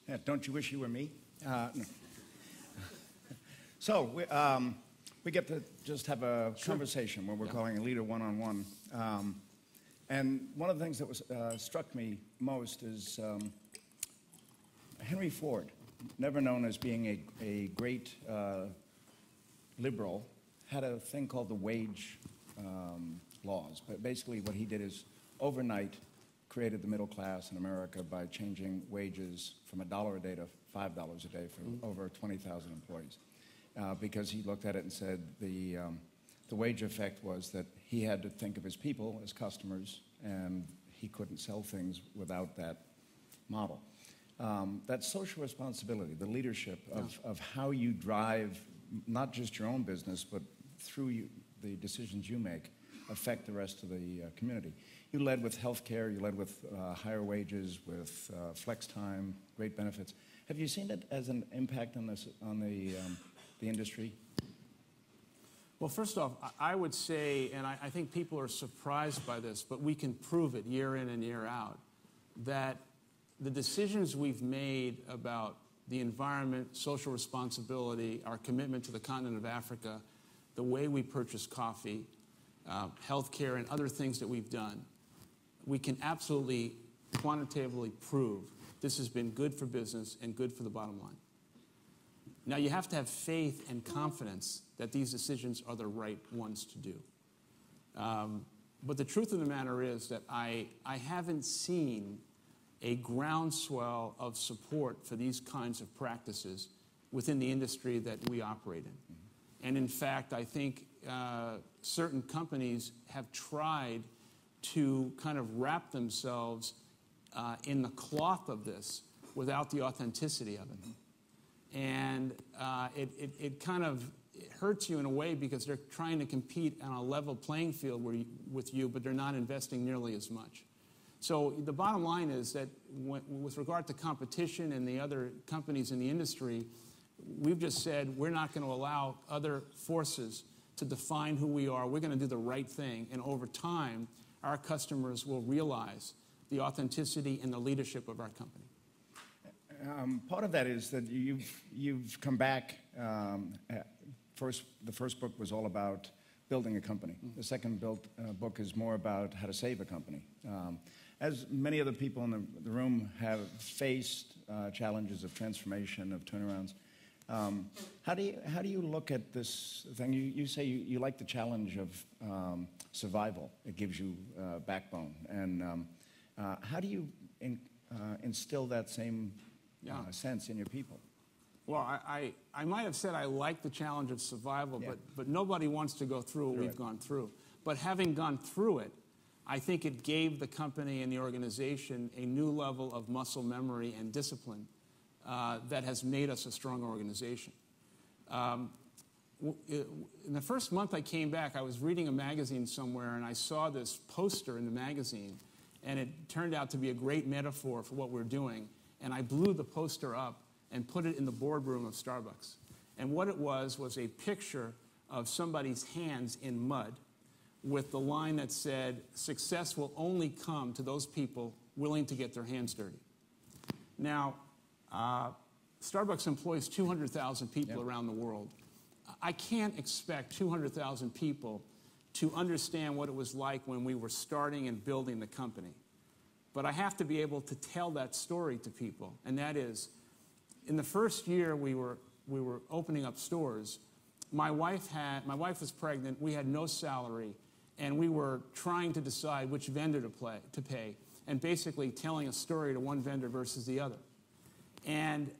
Yeah, don't you wish you were me? No. So we get to just have a conversation when we're calling a leader one-on-one. And one of the things that was struck me most is Henry Ford, never known as being a great liberal, had a thing called the wage laws. But basically what he did is overnight created the middle class in America by changing wages from $1 a day to $5 a day for over 20,000 employees. Because he looked at it and said the wage effect was that he had to think of his people as customers, and he couldn't sell things without that model. That social responsibility, the leadership of how you drive not just your own business, but through the decisions you make, affect the rest of the community. You led with healthcare, you led with higher wages, with flex time, great benefits. Have you seen it as an impact on the industry? Well, first off, I would say, and I think people are surprised by this, but we can prove it year in and year out, that the decisions we've made about the environment, social responsibility, our commitment to the continent of Africa, the way we purchase coffee, healthcare, and other things that we've done, we can absolutely quantitatively prove this has been good for business and good for the bottom line. Now, you have to have faith and confidence that these decisions are the right ones to do. But the truth of the matter is that I haven't seen a groundswell of support for these kinds of practices within the industry that we operate in. And in fact, I think certain companies have tried to kind of wrap themselves in the cloth of this without the authenticity of it. And it kind of hurts you in a way because they're trying to compete on a level playing field with you, but they're not investing nearly as much. So the bottom line is that with regard to competition and the other companies in the industry, we've just said we're not going to allow other forces to define who we are. We're going to do the right thing. And over time, our customers will realize the authenticity and the leadership of our company. Part of that is that you've come back. The first book was all about building a company. The second book is more about how to save a company. As many other people in the room have faced challenges of transformation, of turnarounds, how do you look at this thing? You say you like the challenge of survival. It gives you backbone. And how do you instill that same sense in your people? Well, I might have said I like the challenge of survival, but nobody wants to go through what we've gone through. But having gone through it, I think it gave the company and the organization a new level of muscle memory and discipline that has made us a strong organization. In the first month I came back, I was reading a magazine somewhere, and I saw this poster in the magazine, and it turned out to be a great metaphor for what we're doing. And I blew the poster up and put it in the boardroom of Starbucks. And what it was a picture of somebody's hands in mud with the line that said, "Success will only come to those people willing to get their hands dirty." Now, Starbucks employs 200,000 people around the world. I can't expect 200,000 people to understand what it was like when we were starting and building the company. But I have to be able to tell that story to people, and that is, in the first year we were opening up stores, my wife was pregnant, we had no salary, and we were trying to decide which vendor to pay, and basically telling a story to one vendor versus the other, and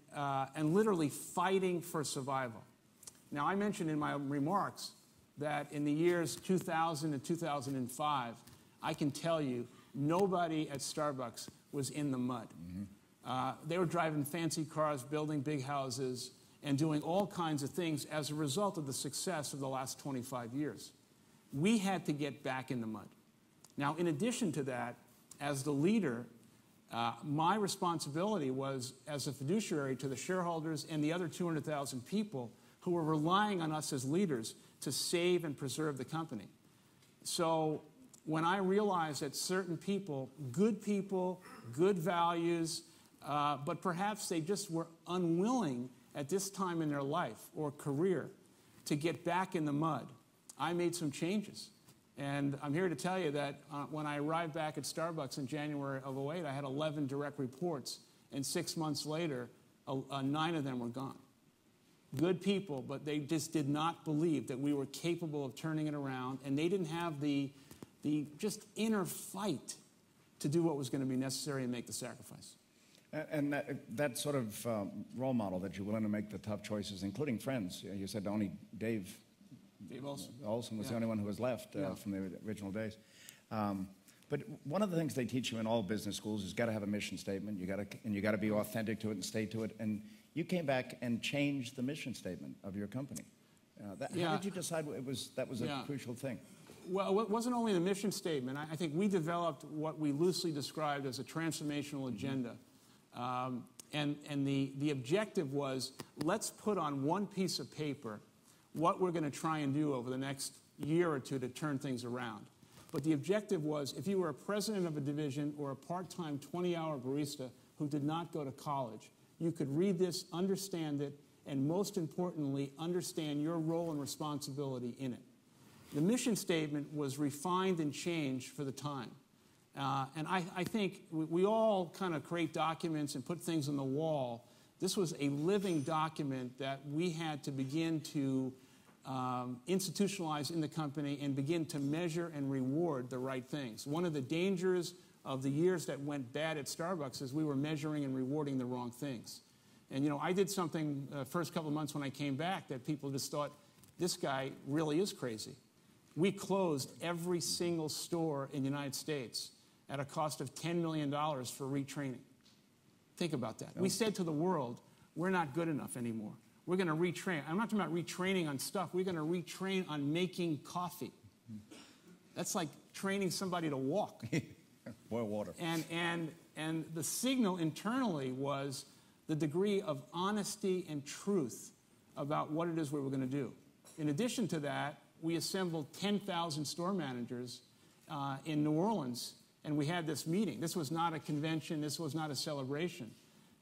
literally fighting for survival. Now, I mentioned in my remarks that in the years 2000 and 2005, I can tell you, nobody at Starbucks was in the mud. They were driving fancy cars, building big houses, and doing all kinds of things as a result of the success of the last 25 years. We had to get back in the mud. Now, in addition to that, as the leader, my responsibility was, as a fiduciary to the shareholders and the other 200,000 people who were relying on us as leaders to save and preserve the company. So when I realized that certain people, good values, but perhaps they just were unwilling at this time in their life or career to get back in the mud. I made some changes. And I'm here to tell you that when I arrived back at Starbucks in January of '08, I had 11 direct reports. And 6 months later, 9 of them were gone. Good people, but they just did not believe that we were capable of turning it around. And they didn't have the just inner fight to do what was going to be necessary and make the sacrifice. And that sort of role model that you're willing to make the tough choices, including friends. You said only Dave Olson was the only one who was left from the original days. But one of the things they teach you in all business schools is you got to have a mission statement. You got to be authentic to it and stay to it. And you came back and changed the mission statement of your company. How did you decide that was a crucial thing? Well, it wasn't only the mission statement. I think we developed what we loosely described as a transformational agenda. And the objective was, let's put on one piece of paper what we're going to try and do over the next year or two to turn things around. But the objective was, if you were a president of a division or a part-time 20-hour barista who did not go to college, you could read this, understand it, and most importantly, understand your role and responsibility in it. The mission statement was refined and changed for the time. And I think we all kind of create documents and put things on the wall. This was a living document that we had to begin to institutionalize in the company and begin to measure and reward the right things. One of the dangers of the years that went bad at Starbucks is we were measuring and rewarding the wrong things. And, you know, I did something the first couple of months when I came back that people just thought, this guy really is crazy. We closed every single store in the United States at a cost of $10 million for retraining. Think about that. We said to the world, we're not good enough anymore. We're going to retrain. I'm not talking about retraining on stuff. We're going to retrain on making coffee. That's like training somebody to walk. Boil water. And the signal internally was the degree of honesty and truth about what it is we were going to do. In addition to that, we assembled 10,000 store managers in New Orleans, and we had this meeting. This was not a convention. This was not a celebration.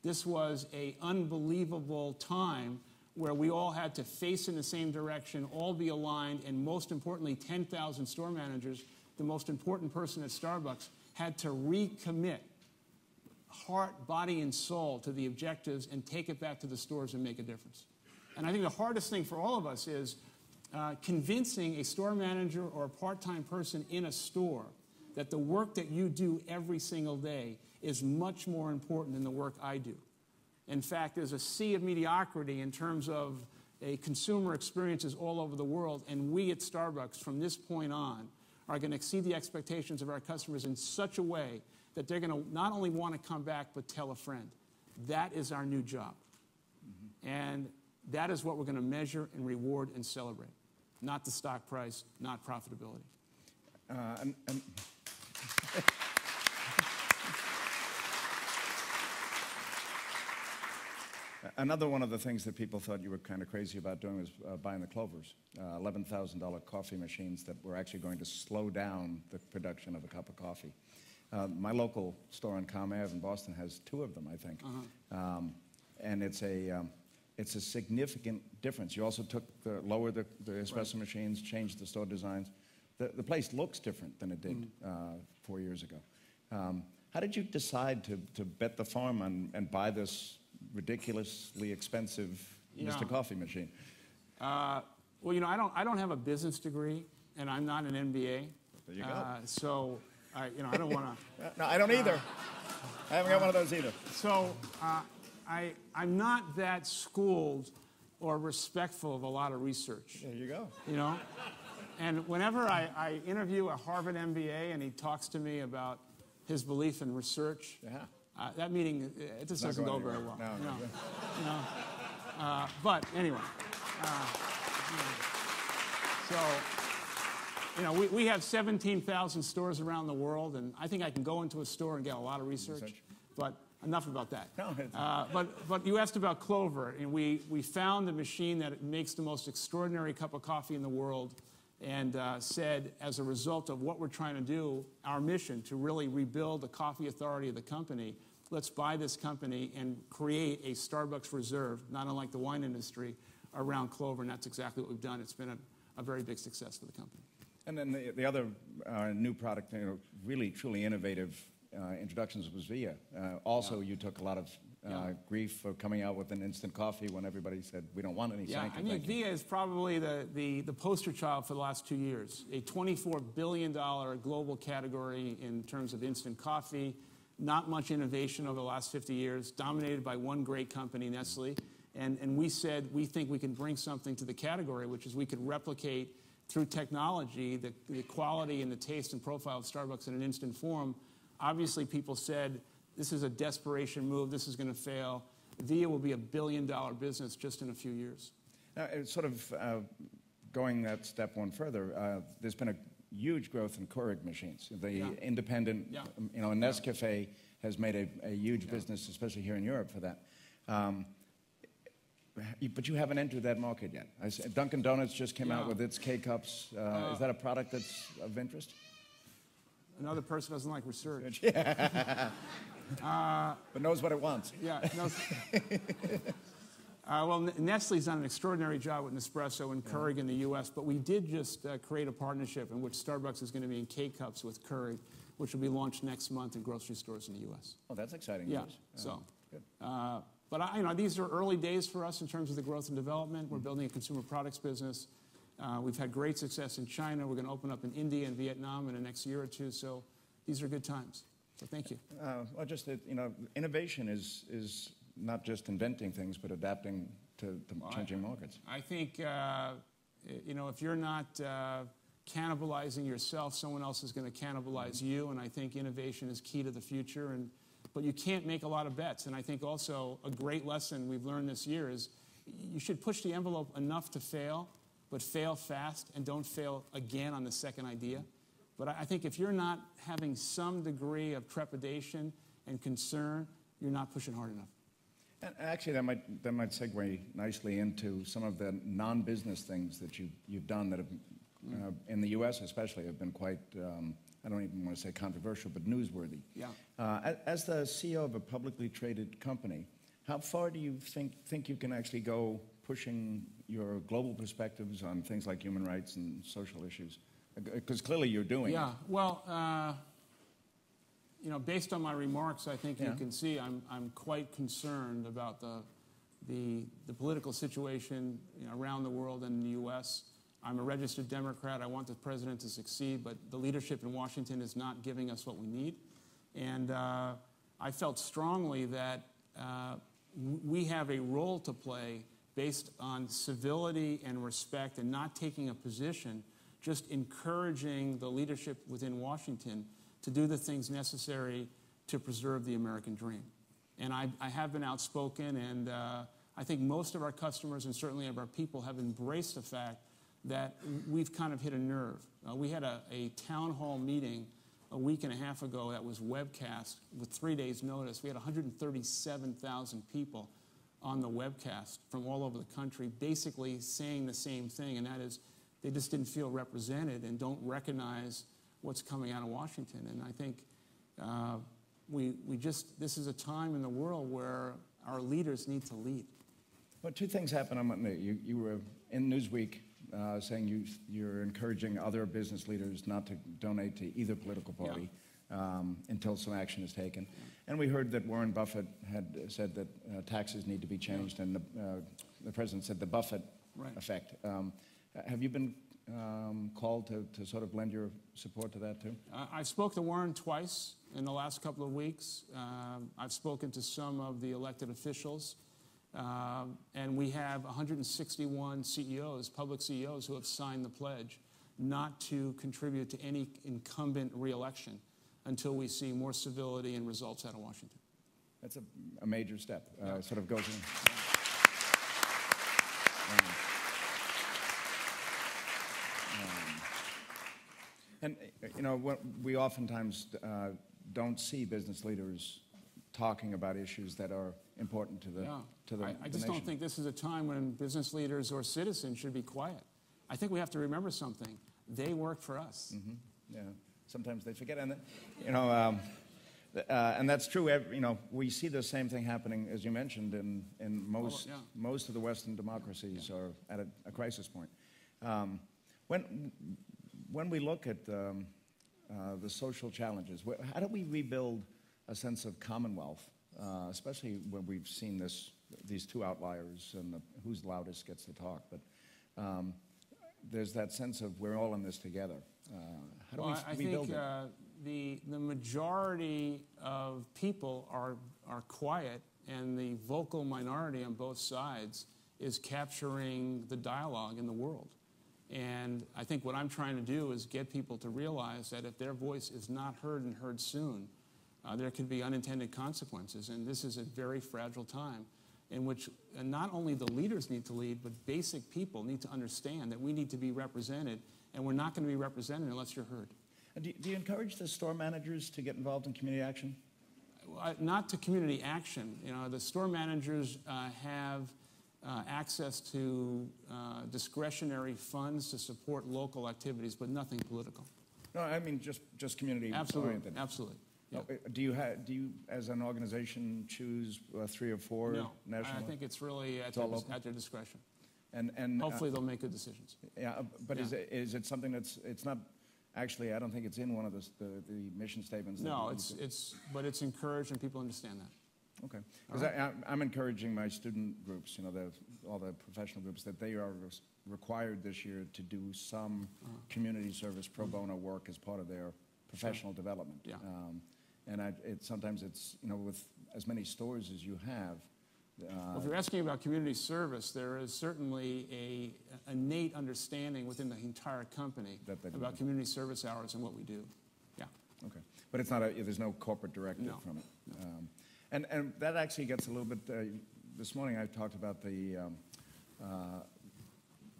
This was an unbelievable time where we all had to face in the same direction, all be aligned, and most importantly, 10,000 store managers, the most important person at Starbucks, had to recommit heart, body, and soul to the objectives and take it back to the stores and make a difference. And I think the hardest thing for all of us is convincing a store manager or a part-time person in a store that the work that you do every single day is much more important than the work I do. In fact, there's a sea of mediocrity in terms of consumer experiences all over the world, and we at Starbucks, from this point on, are going to exceed the expectations of our customers in such a way that they're going to not only want to come back, but tell a friend. That is our new job. And that is what we're going to measure and reward and celebrate. Not the stock price, not profitability. Another one of the things that people thought you were kind of crazy about doing was buying the Clovers, $11,000 coffee machines that were actually going to slow down the production of a cup of coffee. My local store on Calm Ave in Boston has 2 of them, I think. And it's a significant difference. You also lowered the espresso machines, changed the store designs. The place looks different than it did 4 years ago. How did you decide to bet the farm and buy this ridiculously expensive Mr. Coffee machine? Well, you know, I don't have a business degree, and I'm not an MBA. There you go. So, I don't want to. No, I don't either. I haven't got one of those either. So, I'm not that schooled or respectful of a lot of research. There you go. You know, and whenever I interview a Harvard MBA and he talks to me about his belief in research, that meeting, it just doesn't go very well. No. But anyway, so, you know, we have 17,000 stores around the world, and I think I can go into a store and get a lot of research. But enough about that. No, but you asked about Clover, and we found the machine that makes the most extraordinary cup of coffee in the world, and said, as a result of what we're trying to do, our mission to really rebuild the coffee authority of the company, let's buy this company and create a Starbucks reserve, not unlike the wine industry, around Clover, and that's exactly what we've done. It's been a very big success for the company. And then the other new product, really truly innovative introductions was Via. You took a lot of grief for coming out with an instant coffee when everybody said we don't want any. Yeah, I mean, Via is probably the poster child for the last 2 years. A $24 billion global category in terms of instant coffee. Not much innovation over the last 50 years, dominated by one great company, Nestle. And we said we think we can bring something to the category, which is we could replicate through technology the quality and the taste and profile of Starbucks in an instant form. Obviously, people said this is a desperation move, this is going to fail. Via will be $1 billion business just in a few years. Now, it's sort of going that step one further, there's been a huge growth in Keurig machines. The independent, Nescafe has made a huge business, especially here in Europe, for that. But you haven't entered that market yet. Dunkin' Donuts just came out with its K-Cups. Is that a product that's of interest? Another person doesn't like research. But knows what it wants. Yeah. Well, Nestle's done an extraordinary job with Nespresso and Keurig in the U.S., but we did just create a partnership in which Starbucks is going to be in K-Cups with Keurig, which will be launched next month in grocery stores in the U.S. Oh, that's exciting news. Good. But these are early days for us in terms of the growth and development. We're building a consumer products business. We've had great success in China. We're going to open up in India and Vietnam in the next year or two. So these are good times. So thank you. Well, just that, innovation is not just inventing things, but adapting to changing markets. I think, if you're not cannibalizing yourself, someone else is going to cannibalize you. And I think innovation is key to the future. But you can't make a lot of bets. And I think also a great lesson we've learned this year is you should push the envelope enough to fail, but fail fast and don't fail again on the second idea. But I think if you're not having some degree of trepidation and concern, you're not pushing hard enough. And actually, that might segue nicely into some of the non-business things that you've done that have, in the U.S. especially, have been quite, I don't even want to say controversial, but newsworthy. Yeah. As the CEO of a publicly traded company, how far do you think you can actually go pushing your global perspectives on things like human rights and social issues? Because clearly you're doing it. Yeah, well, based on my remarks, I think you can see I'm quite concerned about the political situation around the world and in the U.S. I'm a registered Democrat. I want the president to succeed, but the leadership in Washington is not giving us what we need. And I felt strongly that we have a role to play based on civility and respect and not taking a position, just encouraging the leadership within Washington to do the things necessary to preserve the American dream. And I have been outspoken, and I think most of our customers and certainly of our people have embraced the fact that we've kind of hit a nerve. We had a town hall meeting a week and a half ago that was webcast with 3 days' notice. We had 137,000 people on the webcast from all over the country basically saying the same thing, and that is they just didn't feel represented and don't recognize what's coming out of Washington. And I think this is a time in the world where our leaders need to lead. Well, two things happened on Monday. You were in Newsweek saying you're encouraging other business leaders not to donate to either political party until some action is taken. And we heard that Warren Buffett had said that taxes need to be changed, and the president said the Buffett effect. Have you been called to sort of lend your support to that too? I spoke to Warren twice in the last couple of weeks. I've spoken to some of the elected officials. And we have 161 CEOs, public CEOs, who have signed the pledge not to contribute to any incumbent re-election until we see more civility and results out of Washington. That's a major step. Sort of goes in. And we oftentimes don't see business leaders talking about issues that are important to the I just don't think this is a time when business leaders or citizens should be quiet. I think we have to remember something. They work for us. Mm-hmm. Yeah. Sometimes they forget. And And that's true. We see the same thing happening, as you mentioned, in most of the Western democracies are at a crisis point. When we look at the social challenges, how do we rebuild a sense of commonwealth, especially when we've seen these two outliers and who's loudest gets to talk? But there's that sense of we're all in this together. How do we rebuild it? I think the majority of people are quiet, and the vocal minority on both sides is capturing the dialogue in the world. And I think what I'm trying to do is get people to realize that if their voice is not heard and heard soon, there could be unintended consequences. And this is a very fragile time in which not only the leaders need to lead, but basic people need to understand that we need to be represented, and we're not going to be represented unless you're heard. Do you encourage the store managers to get involved in community action? Not to community action. The store managers have access to discretionary funds to support local activities, but nothing political. No, I mean just community oriented. Absolutely. Yeah. Do you, as an organization, choose 3 or 4 national? I think it's really at their discretion. And hopefully they'll make good decisions. Yeah, but is it something it's not? Actually, I don't think it's in one of the mission statements. No, but it's encouraged, and people understand that. Okay, because I'm encouraging my student groups, all the professional groups, that they are required this year to do some community service pro bono work as part of their professional development. Yeah. And sometimes it's, with as many stores as you have. Well, if you're asking about community service, there is certainly a innate understanding within the entire company about community service hours and what we do. Yeah. Okay, but it's not there's no corporate directive from it. No. And that actually gets a little bit. This morning I talked about the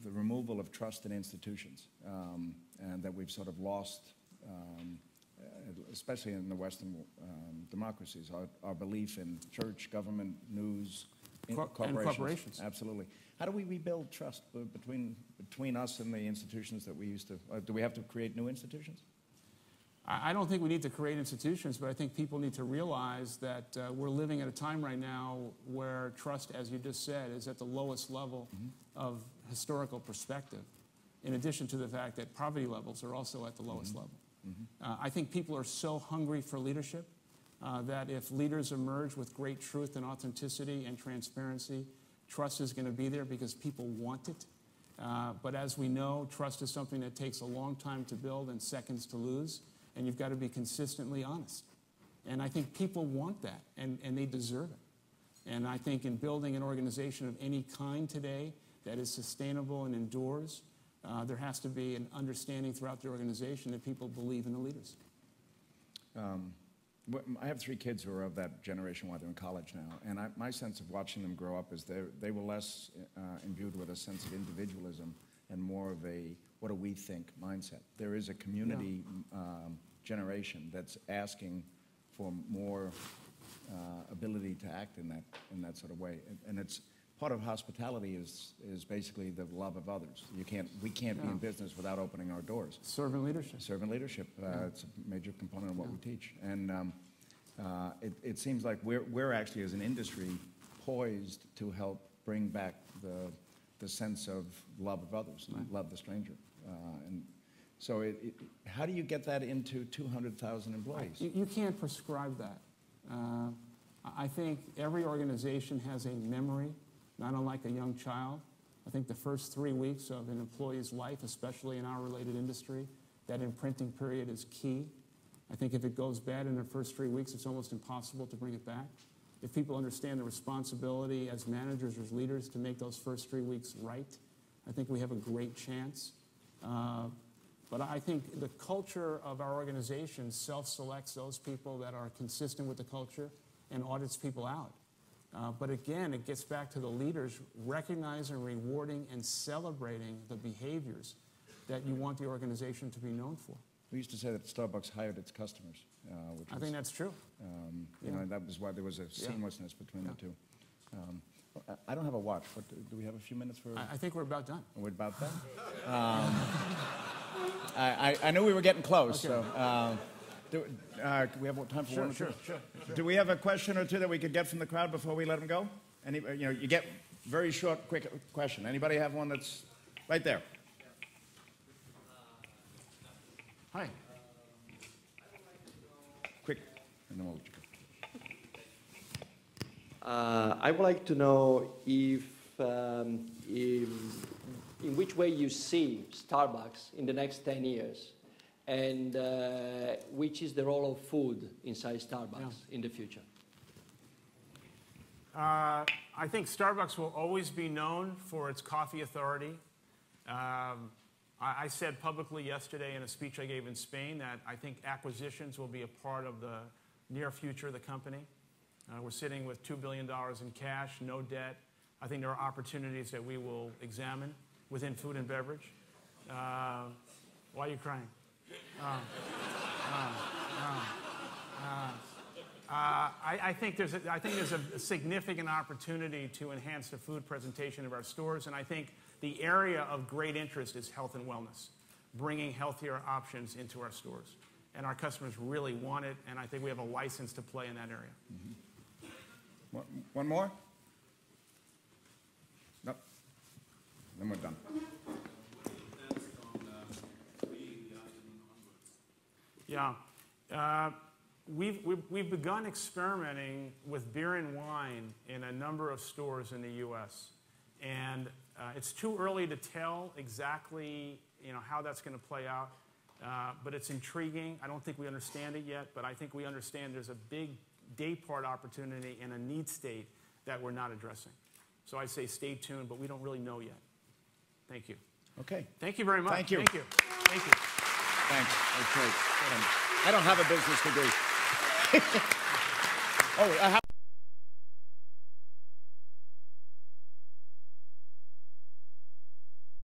removal of trust in institutions, and that we've sort of lost. Especially in the Western democracies, our belief in church, government, news, corporations. Absolutely. How do we rebuild trust between us and the institutions that we used to? Do we have to create new institutions? I don't think we need to create institutions, but I think people need to realize that we're living at a time right now where trust, as you just said, is at the lowest level of historical perspective, in addition to the fact that poverty levels are also at the lowest level. I think people are so hungry for leadership that if leaders emerge with great truth and authenticity and transparency, trust is going to be there because people want it. But as we know, trust is something that takes a long time to build and seconds to lose, and you've got to be consistently honest. And I think people want that, and they deserve it. And I think in building an organization of any kind today that is sustainable and endures, there has to be an understanding throughout the organization that people believe in the leaders. I have 3 kids who are of that generation while they're in college now, and my sense of watching them grow up is they were less imbued with a sense of individualism and more of a what do we think mindset. There is a community generation that's asking for more ability to act in that sort of way, and it's part of hospitality is basically the love of others. We can't be in business without opening our doors. Servant leadership. Servant leadership. It's a major component of what we teach. And it seems like we're actually, as an industry, poised to help bring back the sense of love of others, love the stranger. And so how do you get that into 200,000 employees? You can't prescribe that. I think every organization has a memory, not unlike a young child. I think the first 3 weeks of an employee's life, especially in our related industry, that imprinting period is key. I think if it goes bad in the first 3 weeks, it's almost impossible to bring it back. If people understand the responsibility as managers, as leaders, to make those first 3 weeks right, I think we have a great chance. But I think the culture of our organization self-selects those people that are consistent with the culture and audits people out. But again, it gets back to the leaders recognizing, rewarding, and celebrating the behaviors that you want the organization to be known for. We used to say that Starbucks hired its customers. I think that's true. And that was why there was a seamlessness between the two. I don't have a watch. Do we have a few minutes for? I think we're about done. We're about done? I knew we were getting close. Okay. So, we have time for one or two? Sure. Do we have a question or two that we could get from the crowd before we let them go? You get very short, quick question. Anybody have one that's right there? Hi. Quick, and then we'll let you go. I would like to know if in which way you see Starbucks in the next 10 years, and which is the role of food inside Starbucks in the future. I think Starbucks will always be known for its coffee authority. I said publicly yesterday in a speech I gave in Spain that I think acquisitions will be a part of the near future of the company. We're sitting with $2 billion in cash, no debt. I think there are opportunities that we will examine within food and beverage. Why are you crying? I think there's a significant opportunity to enhance the food presentation of our stores, and I think the area of great interest is health and wellness, bringing healthier options into our stores. And our customers really want it, and I think we have a license to play in that area. Mm-hmm. One more? No. Then we're done. Yeah. We've begun experimenting with beer and wine in a number of stores in the U.S. And it's too early to tell exactly how that's going to play out. But it's intriguing. I don't think we understand it yet, but I think we understand there's a big day part opportunity and a need state that we're not addressing. So I say stay tuned, but we don't really know yet. Thank you. Okay. Thank you very much. Thank you. Thank you. Thank you. Thanks. That's great. I don't have a business degree.